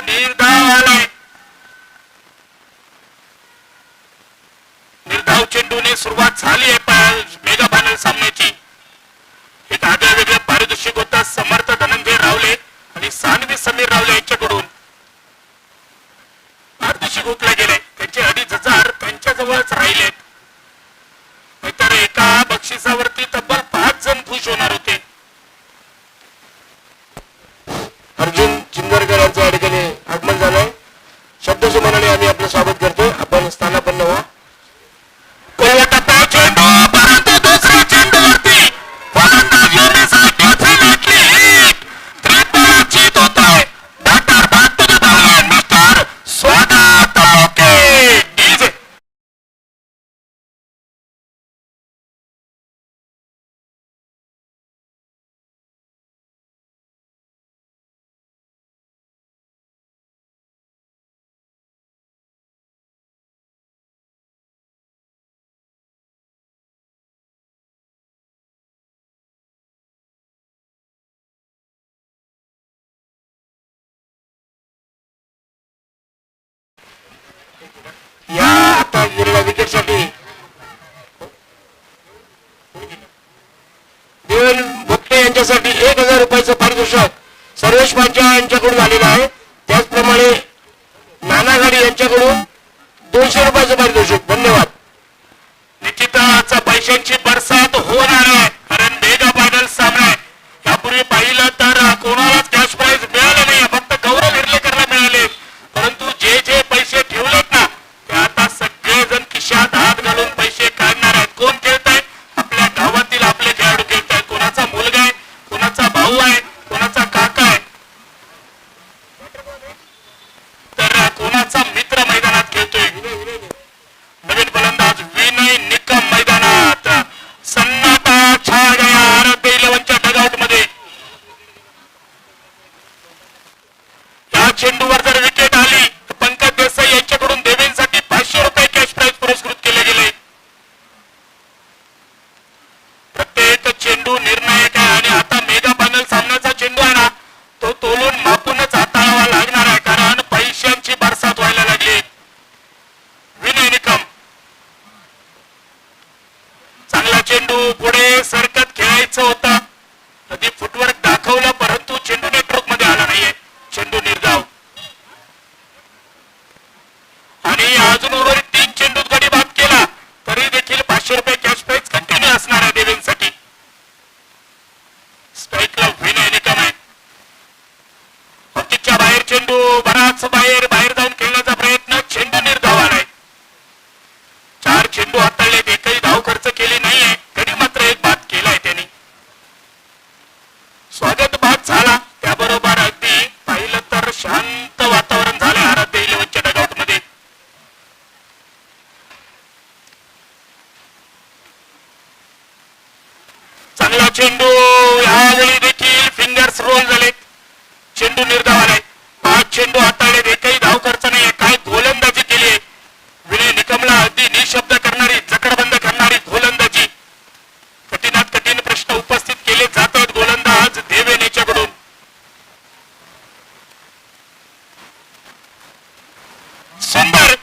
निर्धाव आलाय. निर्धाव चेंडूने सुरुवात झाली आहे मेगा फायनल सामन्याची. एक आगळ्या वेगळं पारितोषिक होता समर्थ धनंजय रावले आणि सानवी समीर रावले यांच्याकडून. पारितोषिक हुकले गेले. त्यांचे 2,500 त्यांच्या जवळच राहिलेत. नाहीतर एका बक्षिसावरती तब्बल 5 जण खुश होणार होते. अर्जुन चिंदरकर यांचं या ठिकाणी आगमन झालंय. शब्दसुमनाने आम्ही आपलं स्वागत करतो. आपण स्थानापन्न व्हा. चेंडू परंतु दुसऱ्या चेंडूवरती फलंदाज जीत होत आहे. डॉक्टर बातुजी पावले मिस्टर स्वागत ओके डीजे. या आता गेलेल्या विकेटसाठी देवेन भोगटे यांच्यासाठी 1,000 रुपयाचं पारितोषिक सर्वेश पांचा यांच्याकडून आलेलं आहे. त्याचप्रमाणे नाना गाडी यांच्याकडून 200 रुपयाचं पारितोषिक. धन्यवाद. निश्चितच पैशांची बरसात होणार आहे. कारण मेगा फायनल सामना आहे. यापूर्वी पाहिलं तर कोणालाच कॅश प्राइज मिळाले नाही. फक्त गौरव हिरलेकरला मिळाले. परंतु जे जे पैसे ठेवलेत ना ते आता सगळेजण खिशात हात घालून पैसे काढणार आहेत. कोण खेळत आहे? आपल्या गावातील आपले खेळाडू खेळत आहेत. कोणाचा मुलगा आहे, कोणाचा भाऊ आहे, कोणाचा काका आहे, तर कोणाचा मित्र मैदानात खेळतोय. नवीन फलंदाज विनय निकम मैदानात. सन्नाटा छा गया आराध्य 11च्या डगआउट मध्ये. या चेंडूवर जर विकेट आली तर पंकज देसाई यांच्याकडून देवेंसाठी 500 रुपये कॅश प्राइज पुरस्कृत केले गेले. प्रत्येक चेंडू निर्णायक आहे आणि आता मेगा फायनल सामन्याचा चेंडू आहे ना तो तोलून मापूनच हाताळावा लागणार आहे. कारण पैशांची बरसात व्हायला लागली. विनय निकम चांगला चेंडू पुढे सरकत खेळायचं होता. कधी फुटवर्क दाखवलं परंतु चेंडू नेटवर्क मध्ये आला नाहीये. चेंडू निर्धाव आणि अजून उर्वरित 3 चेंडूत गडी बाद केला तरी देखील 500 रुपये कॅश प्राइज कंटिन्यू असणार आहे देवेंसाठी. स्ट्राईकला विनय निकम आहे. हद्दीच्या बाहेर चेंडू बराच बाहेर जाऊन खेळण्याचा प्रयत्न. चेंडू निर्धाव आलाय. 4 चेंडू हाताळलेत. एकही धाव खर्च केली नाहीये. तरी मात्र एक बाद केलाय त्यांनी. स्वागत बाद झाला. त्याबरोबर अगदी पाहिलं तर शांत वातावरण झालं आराध्य 11च्या डगआउट मध्ये. चांगला चेंडू. यावेळी देखील फिंगर्स रोल झालेत. चेंडू निर्धाव आलाय. 5 चेंडू हाताळलेत. एकही धाव खर्च नाहीये. काय गोलंदाजी केली आहे विनय निकमला. अगदी निशब्द करणारी जकडबंद करणारी गोलंदाजी. कठीणात कठीण प्रश्न उपस्थित केले जात आहेत गोलंदाज देवेन याच्याकडून. सुंदर